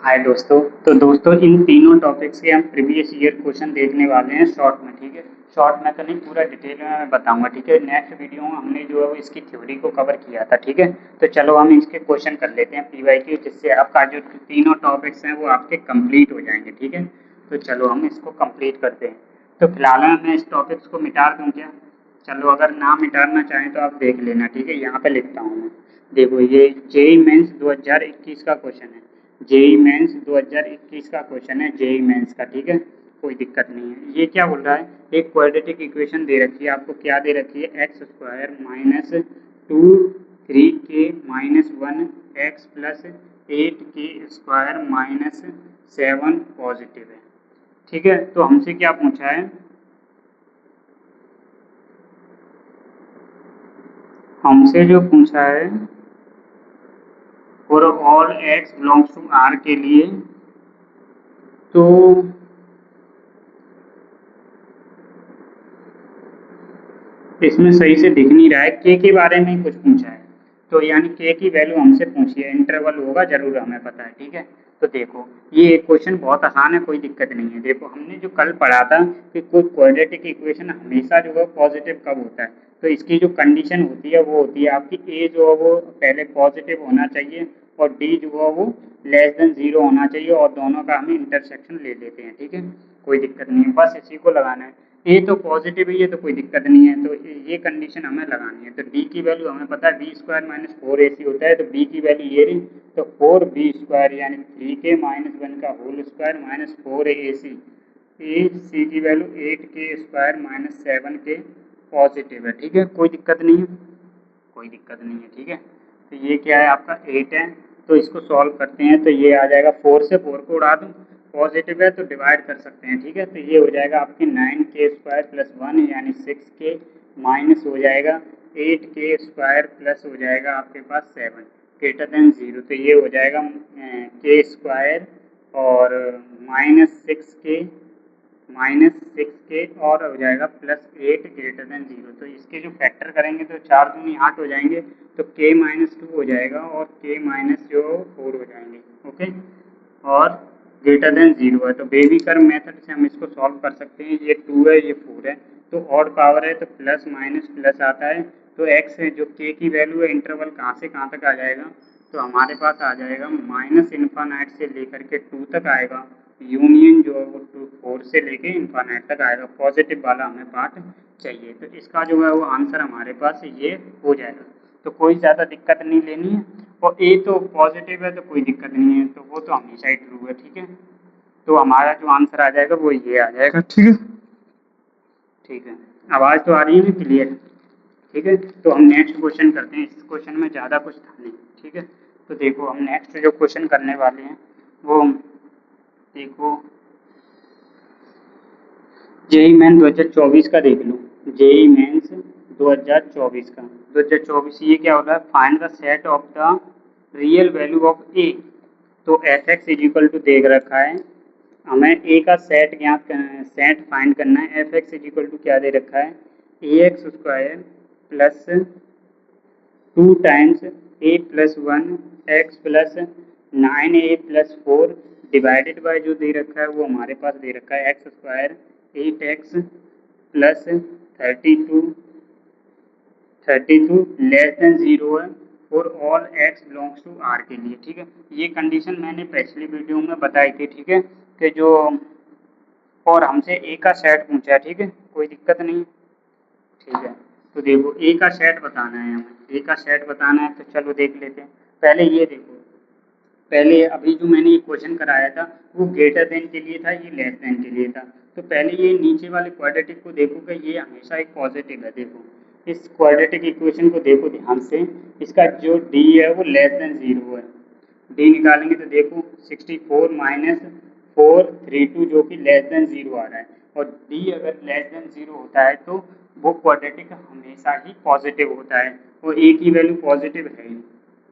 हाय दोस्तों। तो दोस्तों इन तीनों टॉपिक्स के हम प्रीवियस ईयर क्वेश्चन देखने वाले हैं शॉर्ट में। ठीक है, शॉर्ट में तो नहीं, पूरा डिटेल में मैं बताऊंगा। ठीक है, नेक्स्ट वीडियो में हमने जो है वो इसकी थ्योरी को कवर किया था। ठीक है, तो चलो हम इसके क्वेश्चन कर लेते हैं पीवाईक्यू, जिससे आपका जो तीनों टॉपिक्स हैं वो आपके कंप्लीट हो जाएंगे। ठीक है, तो चलो हम इसको कंप्लीट करते हैं। तो फिलहाल मैं इस टॉपिक्स को मिटा दूँ क्या? चलो, अगर ना मिटाना चाहें तो आप देख लेना। ठीक है, यहाँ पे लिखता हूँ मैं। देखो, ये जेई मेंस 2021 का क्वेश्चन है। जेई मेंस 2021 का क्वेश्चन है, जेई मेंस का। ठीक है, कोई दिक्कत नहीं है। ये क्या बोल रहा है, एक क्वाड्रेटिक इक्वेशन दे रखी है आपको। क्या दे रखी है? एक्स स्क्वायर माइनस 2 3 के-1 X plus 8 K square minus 7 positive है। ठीक है, तो हमसे क्या पूछा है? हमसे जो पूछा है, for all x belongs to R के लिए, तो इसमें सही से दिख नहीं रहा है। के बारे में ही कुछ पूछा है, तो यानी के की वैल्यू हमसे पूछी है। इंटरवल होगा जरूर, हमें पता है। ठीक है, तो देखो ये क्वेश्चन बहुत आसान है, कोई दिक्कत नहीं है। देखो, हमने जो कल पढ़ा था कि कोई क्वाड्रेटिक इक्वेशन हमेशा जो है पॉजिटिव कब होता है, तो इसकी जो कंडीशन होती है वो होती है आपकी ए जो है वो पहले पॉजिटिव होना चाहिए और डी जो है वो लेस देन 0 होना चाहिए, और दोनों का हम इंटरसेक्शन ले लेते हैं। ठीक है, कोई दिक्कत नहीं है, बस इसी को लगाना है। ए तो पॉजिटिव ही है तो कोई दिक्कत नहीं है, तो ये कंडीशन हमें लगानी है। तो डी की वैल्यू हमें पता है बी स्क्वायर माइनस 4ac होता है, तो बी की वैल्यू ये रही। तो 4b² यानी 3k-1 का होल स्क्वायर माइनस 4ac। ए सी की value 8k² minus 7k positive है। ठीक है, कोई दिक्कत नहीं है, कोई दिक्कत नहीं है। ठीक है, तो ये क्या है आपका 8 है। तो इसको सॉल्व करते हैं, तो ये आ जाएगा 4 से 4 को उड़ा दूँ, पॉजिटिव है तो डिवाइड कर सकते हैं। ठीक है, तो ये हो जाएगा आपके 9k² प्लस 1 यानी 6k, माइनस हो जाएगा 8k² प्लस हो जाएगा आपके पास 7 ग्रेटर देन 0। तो ये हो जाएगा k² और -6k और हो जाएगा +8 ग्रेटर देन 0। तो इसके जो फैक्टर करेंगे तो 4 दूनी 8 हो जाएंगे, तो k-2 हो जाएगा और k-जो 4 हो जाएंगे। ओके, और ग्रेटर देन 0 है, तो बेबी कर्व मेथड से हम इसको सॉल्व कर सकते हैं। ये 2 है, ये 4 है, तो ऑड पावर है तो प्लस माइनस प्लस आता है। तो x है जो k की वैल्यू है, इंटरवल कहाँ से कहाँ तक आ जाएगा, तो हमारे पास आ जाएगा -इन्फानाइट से लेकर के 2 तक आएगा। यूनियन जो है वो 4 से लेके इन्फानाइट तक आएगा। पॉजिटिव वाला हमें पार्ट चाहिए, तो इसका जो है वो आंसर हमारे पास ये हो जाएगा। तो कोई ज़्यादा दिक्कत नहीं लेनी है, और ए तो पॉजिटिव है तो कोई दिक्कत नहीं है, तो वो तो हमेशा ही ट्रू है। ठीक है, तो हमारा जो आंसर आ जाएगा वो ये आ जाएगा। ठीक है, ठीक है, आवाज़ तो आ रही है ना क्लियर? ठीक है, तो हम नेक्स्ट क्वेश्चन करते हैं। इस क्वेश्चन में ज़्यादा कुछ था नहीं। ठीक है, तो देखो हम नेक्स्ट जो क्वेश्चन करने वाले हैं वो देखो, जेई मेन 2024 का देख लो। जेई मेंस 2024 का, 2024 ये क्या होता है? Find the set of the real value of A. तो F X is equal to देख रखा है, हमें ए का सेट ज्ञात करना, सेट फाइंड करना है। F X is equal to क्या दे रखा है? ax² plus 2 times a plus 1 X plus 9a plus 4 divided by जो दे रखा है वो हमारे पास दे रखा है x² 8x plus 32 less than 0 है for all x belongs to r के लिए। ठीक है, ये कंडीशन मैंने पिछली वीडियो में बताई थी। ठीक है, कि जो और हमसे ए का सेट पूछा है। ठीक है, कोई दिक्कत नहीं। ठीक है, तो देखो ए का सेट बताना है, हमें ए का सेट बताना है, तो चलो देख लेते हैं। पहले ये देखो, पहले अभी जो मैंने ये क्वेश्चन कराया था वो ग्रेटर देन के लिए था, ये लेस देन के लिए था। तो पहले ये नीचे वाले क्वाड्रेटिक को देखो कि ये हमेशा एक पॉजिटिव है। देखो इस क्वाड्रेटिक इक्वेशन को देखो ध्यान से, इसका जो डी है वो लेस देन 0 है। डी निकालेंगे तो देखो 64 माइनस 432 जो कि लेस देन 0 आ रहा है, और डी अगर लेस देन 0 होता है तो वो क्वाड्रेटिक हमेशा ही पॉजिटिव होता है, और ए की वैल्यू पॉजिटिव है ही।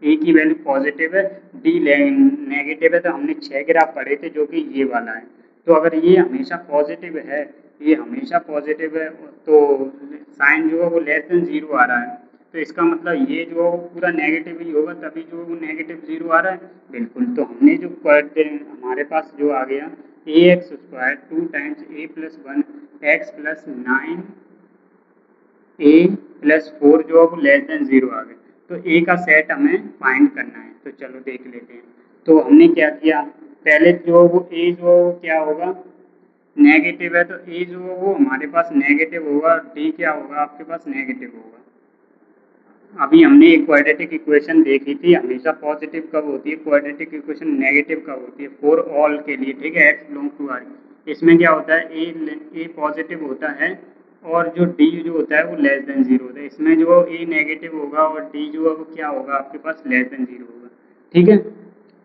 ए की वैल्यू पॉजिटिव है, डी नेगेटिव है, तो हमने 6 ग्राफ पढ़े थे जो कि ये वाला है। तो अगर ये हमेशा पॉजिटिव है, ये हमेशा पॉजिटिव है, तो साइन जो है वो लेस देन 0 आ रहा है, तो इसका मतलब ये जो पूरा नेगेटिव ही होगा, तभी जो नेगेटिव 0 आ रहा है। बिल्कुल, तो हमने जो हमारे पास जो आ गया ax² 2 times a plus 1 x plus 9 a plus 4 जो अब लेस देन 0 आ गए। तो a का सेट हमें फाइंड करना है, तो चलो देख लेते हैं। तो हमने क्या किया, पहले जो वो a जो क्या होगा, नेगेटिव है, तो a जो वो हमारे पास नेगेटिव होगा, d क्या होगा आपके पास नेगेटिव होगा। अभी हमने एक क्वाड्रेटिक इक्वेशन देखी थी, हमेशा पॉजिटिव कब होती है क्वाड्रेटिक इक्वेशन, नेगेटिव कब होती है फॉर ऑल के लिए, ठीक है, x बिलोंग टू r। इसमें क्या होता है, a पॉजिटिव होता है और जो d जो होता है वो लेस देन 0 होता है। इसमें जो a नेगेटिव होगा और d जो है वो क्या होगा आपके पास लेस देन 0 होगा, ठीक है।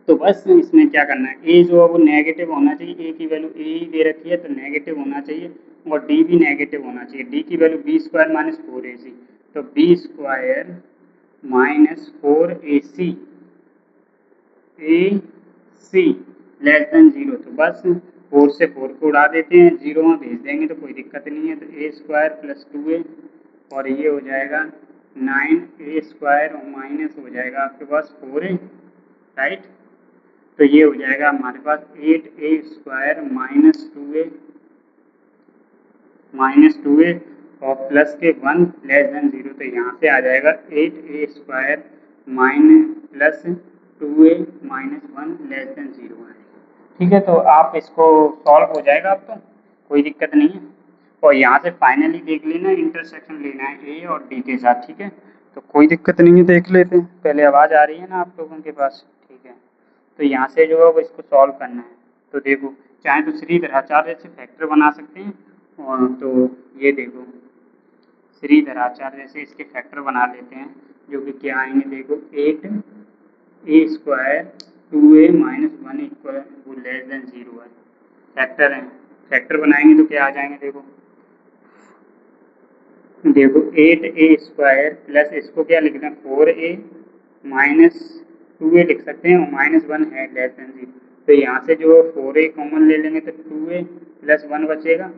तो बस इसमें क्या करना है, a जो है वो नेगेटिव होना चाहिए, a की वैल्यू a ही दे रखी है तो नेगेटिव होना चाहिए, और d भी नेगेटिव होना चाहिए। d की वैल्यू b² माइनस 4ac, तो b² minus 4ac ac less than 0, तो बस 4 से 4 को उड़ा देते हैं, 0 में भेज देंगे तो कोई दिक्कत नहीं है। तो a² प्लस 2a और ये हो जाएगा 9a² और माइनस हो जाएगा आपके पास 4a, राइट। तो ये हो जाएगा हमारे पास 8a² माइनस 2a और प्लस के 1 लेस देन 0, तो यहाँ से आ जाएगा 8a² minus plus 2a minus 1 less than 0 आएगा, ठीक है। तो आप इसको सॉल्व हो जाएगा, अब तो कोई दिक्कत नहीं है। और यहाँ से फाइनली देख लेना, इंटरसेक्शन लेना है a और d के साथ, ठीक है। तो कोई दिक्कत नहीं है, देख लेते हैं। पहले आवाज़ आ रही है ना आप लोगों के पास, ठीक है। तो यहाँ से जो है वो इसको सॉल्व करना है। तो देखो, चाहे तो श्रीधराचार्य से फैक्टर बना सकते हैं, और तो ये देखो श्रीधराचार्य से इसके फैक्टर बना लेते हैं, जो कि क्या आएंगे, देखो 8a² 2a माइनस 1 इक्वल वो लेस देन 0 है, फैक्टर है। फैक्टर बनाएंगे तो क्या आ जाएंगे, देखो 8a² प्लस इसको क्या लिखना है 4a माइनस 2a लिख सकते हैं, और माइनस 1 है लेस देन 0। तो यहाँ से जो 4a कॉमन ले लेंगे तो 2a प्लस 1 बचेगा,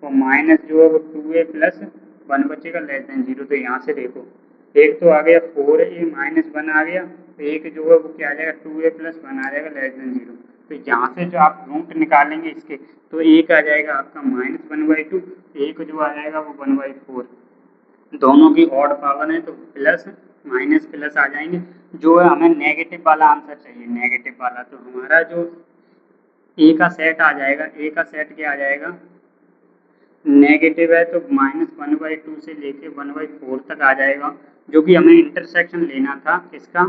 और माइनस जो है वो 2a प्लस 1 बचेगा लेस देन 0। तो यहाँ से देखो एक तो आ गया 4a माइनस 1 आ गया, तो एक जो है वो क्या आ जाएगा 2a प्लस 1 आ जाएगा लेस देन 0। तो यहाँ से जो आप रूट निकालेंगे इसके, तो एक आ जाएगा आपका -1/2, एक जो आ जाएगा वो 1/4, दोनों की ऑड पावर है तो प्लस माइनस प्लस आ जाएंगे। जो है हमें नेगेटिव वाला आंसर चाहिए, नेगेटिव वाला, तो हमारा जो ए का सेट आ जाएगा, ए का सेट क्या आ जाएगा, नेगेटिव है तो -1/2 से लेके 1/4 तक आ जाएगा, जो कि हमें इंटरसेक्शन लेना था, किसका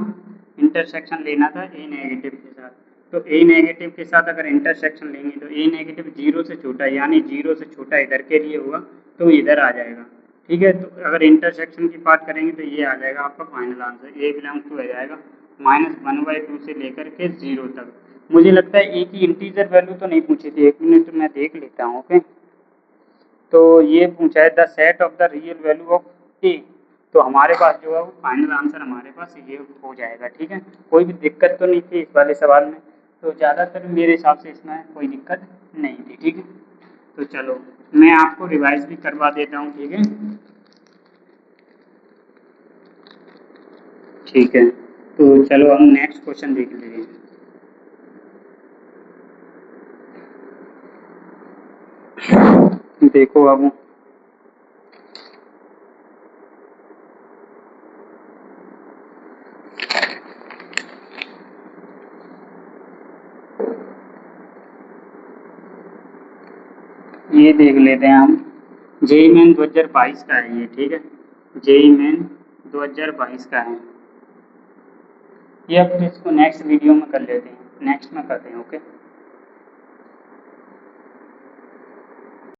इंटरसेक्शन लेना था, ए नेगेटिव के साथ। तो ए नेगेटिव के साथ अगर इंटरसेक्शन लेंगे तो ए नेगेटिव 0 से छोटा, यानी 0 से छोटा इधर के लिए होगा, तो इधर आ जाएगा, ठीक है। तो अगर इंटरसेक्शन की बात करेंगे तो ये आ जाएगा आपका final answer, A belongs to आ जाएगा -1/2 से लेकर के 0 तक। मुझे लगता है ए की इंटीजर वैल्यू तो नहीं पूछी थी, 1 मिनट मैं देख लेता हूँ, ओके। तो ये पूछा है the set of the real value of A, तो हमारे पास जो है वो फाइनल आंसर हमारे पास ये हो जाएगा, ठीक है। कोई भी दिक्कत तो नहीं थी इस वाले सवाल में, तो ज़्यादातर मेरे हिसाब से इसमें कोई दिक्कत नहीं थी, ठीक है। तो चलो मैं आपको रिवाइज भी करवा देता हूँ, ठीक है, ठीक है। तो चलो हम नेक्स्ट क्वेश्चन देख लेते हैं। देखो अब ये देख लेते हैं हम, जेई मेन 2022 का है ये, ठीक है, जेई मेन 2022 का है ये। अब इसको नेक्स्ट वीडियो में कर लेते हैं, नेक्स्ट में करते हैं, ओके।